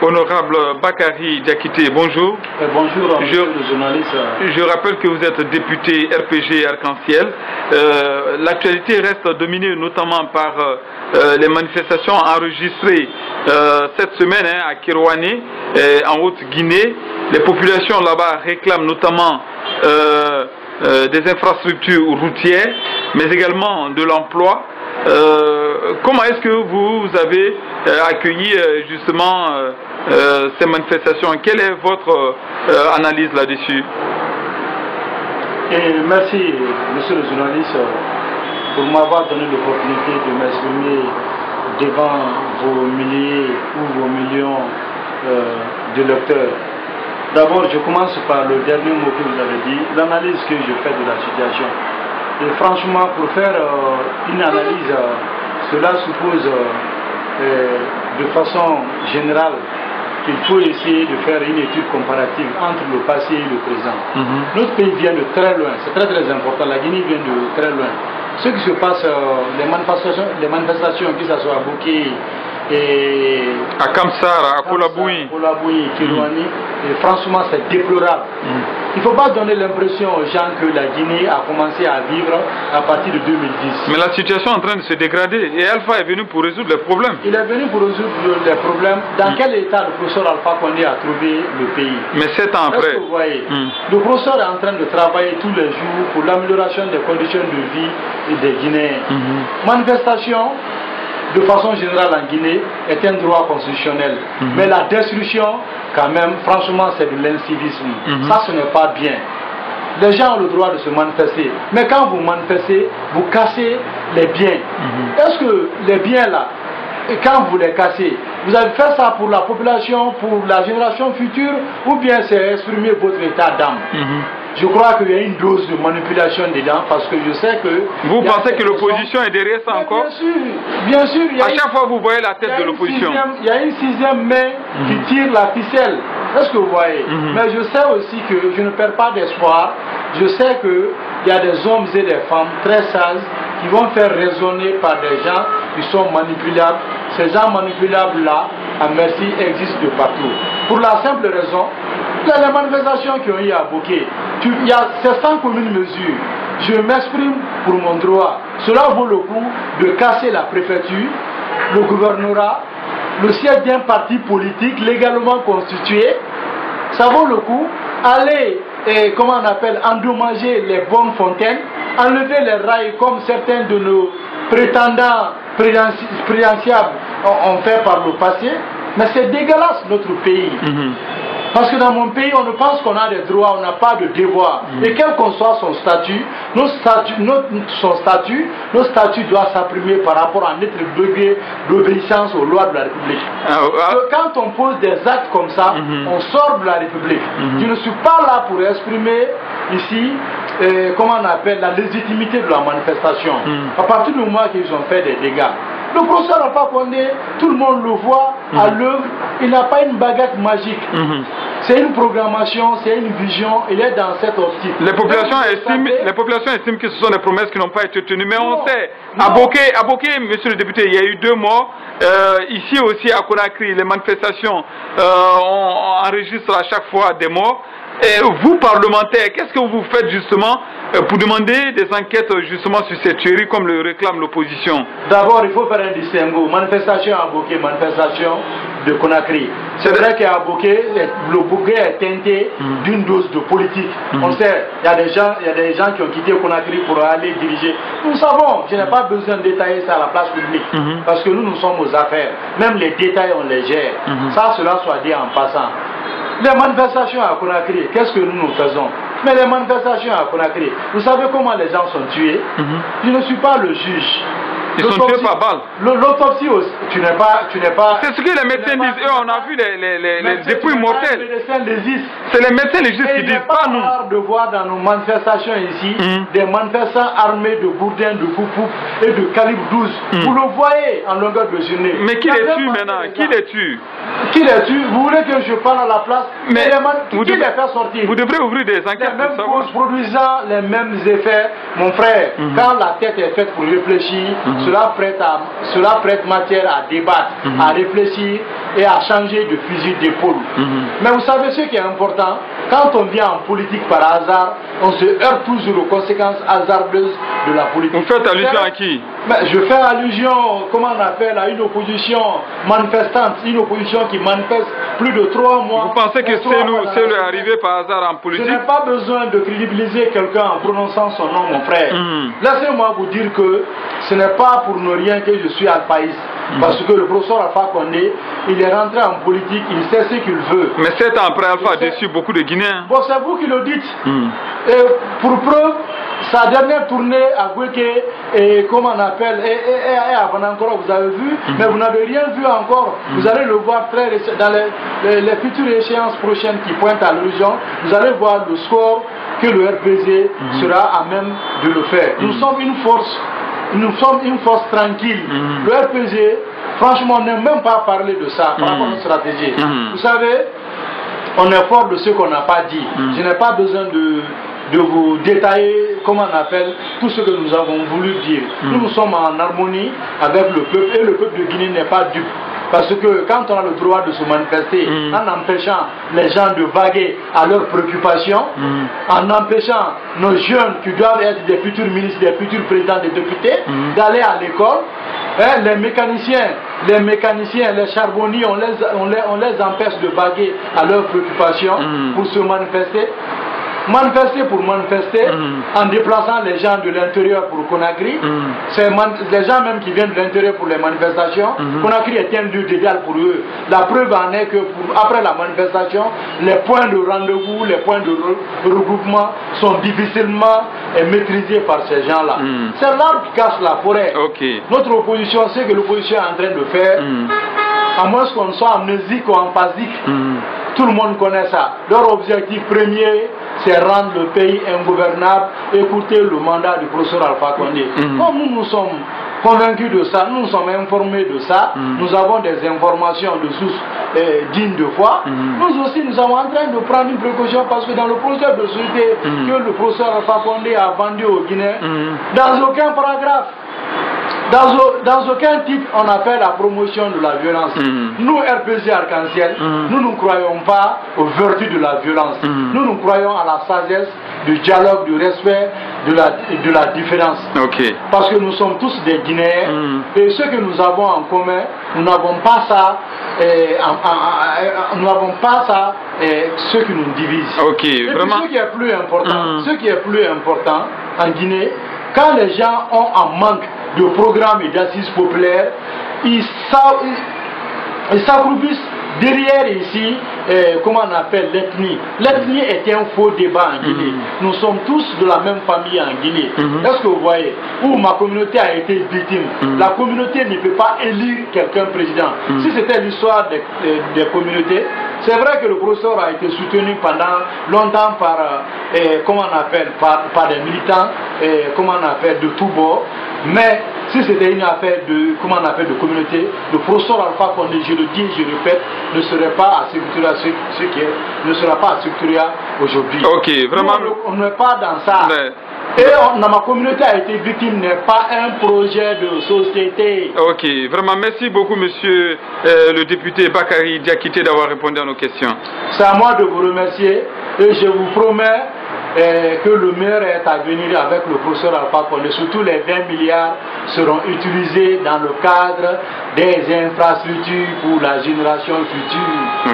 Honorable Bakary Diakité, bonjour. Bonjour, monsieur le journaliste. Je rappelle que vous êtes député RPG Arc-en-Ciel. L'actualité reste dominée notamment par les manifestations enregistrées cette semaine à Kirouané, en Haute-Guinée. Les populations là-bas réclament notamment des infrastructures routières, mais également de l'emploi. Comment est-ce que vous avez accueilli justement ces manifestations? Quelle est votre analyse là-dessus? Merci, monsieur le journaliste, pour m'avoir donné l'opportunité de m'exprimer devant vos milliers ou vos millions de lecteurs. D'abord, je commence par le dernier mot que vous avez dit, l'analyse que je fais de la situation. Et franchement, pour faire une analyse, cela suppose de façon générale qu'il faut essayer de faire une étude comparative entre le passé et le présent. Notre pays vient de très loin, c'est très très important, la Guinée vient de très loin. Ce qui se passe, les manifestations, que ce soit à Bouké, et à Kamsara, à Kolaboui, Kirouané, et franchement c'est déplorable. Il ne faut pas donner l'impression aux gens que la Guinée a commencé à vivre à partir de 2010. Mais la situation est en train de se dégrader et Alpha est venu pour résoudre les problèmes. Il est venu pour résoudre les problèmes. Dans quel état le professeur Alpha Condé a trouvé le pays? Mais 7 ans après. Vous voyez, le professeur est en train de travailler tous les jours pour l'amélioration des conditions de vie des Guinéens. Manifestation, de façon générale en Guinée, est un droit constitutionnel. Mais la destruction, quand même, franchement, c'est de l'incivisme. Ça, ce n'est pas bien. Les gens ont le droit de se manifester. Mais quand vous manifestez, vous cassez les biens. Est-ce que les biens là, quand vous les cassez, vous avez fait ça pour la population, pour la génération future, ou bien c'est exprimer votre état d'âme? Je crois qu'il y a une dose de manipulation dedans parce que je sais que... Vous pensez que l'opposition est derrière ça encore? Bien sûr. À chaque fois vous voyez la tête de l'opposition. Il y a une sixième main qui tire la ficelle. Est-ce que vous voyez? Mais je sais aussi que je ne perds pas d'espoir. Je sais qu'il y a des hommes et des femmes très sages qui vont faire raisonner par des gens qui sont manipulables. Ces gens manipulables-là, à merci, existent de partout. Pour la simple raison, les manifestations qui ont eu à Bouké, il y a ces 100 communes mesures. Je m'exprime pour mon droit. Cela vaut le coup de casser la préfecture, le gouvernorat, le siège d'un parti politique légalement constitué. Ça vaut le coup. Aller, comment on appelle, endommager les bonnes fontaines, enlever les rails comme certains de nos prétendants présidentiables ont fait par le passé. Mais c'est dégueulasse notre pays. Parce que dans mon pays, on ne pense qu'on a des droits, on n'a pas de devoirs. Et quel qu'on soit son statut, nos statuts doivent s'apprimer par rapport à notre degré d'obéissance aux lois de la République. Quand on pose des actes comme ça, on sort de la République. Je ne suis pas là pour exprimer ici, comment on appelle, la légitimité de la manifestation. À partir du moment qu'ils ont fait des dégâts. Le professeur Alpha Condé, tout le monde le voit à l'œuvre, il n'a pas une baguette magique. C'est une programmation, c'est une vision, il est dans cette optique. Les populations estiment que ce sont des promesses qui n'ont pas été tenues, mais on sait, à Bouké, monsieur le député, il y a eu 2 morts. Ici aussi à Conakry, les manifestations on enregistre à chaque fois des morts. Et vous, parlementaires, qu'est-ce que vous faites justement pour demander des enquêtes justement sur ces tueries comme le réclame l'opposition? D'abord, il faut faire un distinguo. Manifestation à Bouké, manifestation de Conakry. C'est vrai qu'à Bouké, le Bouké est teinté d'une dose de politique. On sait, il y a des gens qui ont quitté Conakry pour aller diriger. Nous savons, je n'ai pas besoin de détailler ça à la place publique. Parce que nous sommes aux affaires. Même les détails, on les gère. Ça, cela soit dit en passant. Les manifestations à Conakry, qu'est-ce que nous faisons? Mais les manifestations à Conakry, vous savez comment les gens sont tués? Je ne suis pas le juge. Ils sont tués par balle. L'autopsie aussi, tu n'es pas... C'est ce que les médecins disent. Eux, on a vu les dépouilles mortelles. C'est les médecins légistes qui disent, pas nous. C'est pas rare de voir dans nos manifestations ici des manifestants armés de bourdins, de poupous et de calibre 12. Vous le voyez en longueur de journée. Mais qui les tue maintenant? Qui les tue? Qui les tue? Vous voulez que je parle à la place? Mais qui les fait sortir? Vous devrez ouvrir des enquêtes. Les mêmes causes produisant les mêmes effets. Mon frère, quand la tête est faite pour réfléchir, cela prête matière à débattre, à réfléchir et à changer de fusil d'épaule. Mais vous savez ce qui est important, quand on vient en politique par hasard, on se heurte toujours aux conséquences hasardeuses de la politique. Vous faites allusion à qui? Je fais allusion, comment on appelle, à une opposition manifestante, une opposition qui manifeste plus de 3 mois. Vous pensez que c'est lui arrivé par hasard en politique? Je n'ai pas besoin de crédibiliser quelqu'un en prononçant son nom, mon frère. Laissez-moi vous dire que ce n'est pas pour ne rien que je suis alphaïste. Parce que le professeur Alpha Condé, il est rentré en politique, il sait ce qu'il veut. Mais 7 ans après, Alpha a déçu beaucoup de Guinéens. Bon, c'est vous qui le dites. Et pour preuve, sa dernière tournée à Gweke, et comment on appelle, et à Vanankoro, vous avez vu, mais vous n'avez rien vu encore. Vous allez le voir dans les futures échéances prochaines qui pointent à l'horizon. Vous allez voir le score que le RPG sera à même de le faire. Nous sommes une force tranquille. Le RPG, franchement, n'aime même pas parler de ça par rapport à notre stratégie. Vous savez, on est fort de ce qu'on n'a pas dit. Je n'ai pas besoin de vous détailler, comment on appelle, tout ce que nous avons voulu dire. Nous sommes en harmonie avec le peuple, et le peuple de Guinée n'est pas dupe. Parce que quand on a le droit de se manifester, en empêchant les gens de vaguer à leurs préoccupations, en empêchant nos jeunes qui doivent être des futurs ministres, des futurs présidents, des députés, d'aller à l'école, les mécaniciens, les charbonniers, on les empêche de vaguer à leurs préoccupations pour se manifester. Manifester pour manifester, en déplaçant les gens de l'intérieur pour Conakry. C'est les gens même qui viennent de l'intérieur pour les manifestations. Conakry est un lieu idéal pour eux. La preuve en est que après la manifestation, les points de rendez-vous, les points de regroupement sont difficilement maîtrisés par ces gens-là. C'est l'arbre qui cache la forêt. Notre opposition, c'est que l'opposition est en train de faire, à moins qu'on soit amnésique ou emphasique. Tout le monde connaît ça. Leur objectif premier, c'est rendre le pays ingouvernable, écouter le mandat du professeur Alpha Condé. Comme nous sommes convaincus de ça, nous sommes informés de ça, nous avons des informations de sources dignes de foi, nous aussi nous sommes en train de prendre une précaution parce que dans le projet de société que le professeur Alpha Condé a vendu aux Guinéens, dans aucun paragraphe, dans aucun titre, on a fait la promotion de la violence. Nous, RPG Arc-en-Ciel, nous ne croyons pas aux vertus de la violence. Nous croyons à la sagesse, du dialogue, du respect, de la différence. Parce que nous sommes tous des Guinéens et ce que nous avons en commun, nous n'avons pas ça, ce qui nous divise. Et vraiment. Puis, ce qui est plus important en Guinée, quand les gens ont un manque de programmes et d'assises populaires, ils s'accroupissent derrière ici, comment on appelle l'ethnie. L'ethnie est un faux débat en Guinée. Nous sommes tous de la même famille en Guinée. Est-ce que vous voyez, où ma communauté a été victime, la communauté ne peut pas élire quelqu'un président. Si c'était l'histoire des communautés, c'est vrai que le professeur a été soutenu pendant longtemps par, comment on appelle, par des militants, comment on appelle, de tous bords. Mais si c'était une affaire de, comment on appelle, de communauté, le professeur Alpha Condé, je le dis et je le répète, ne serait pas à Sécurité ne sera pas à Sécurité aujourd'hui. Vraiment. On n'est pas dans ça. Et ma communauté a été victime, n'est pas un projet de société. Vraiment, merci beaucoup, monsieur le député Bakary Diakité, d'avoir répondu à nos questions. C'est à moi de vous remercier et je vous promets que le meilleur est à venir avec le professeur Alpha Condé. Surtout les 20 milliards seront utilisés dans le cadre des infrastructures pour la génération future.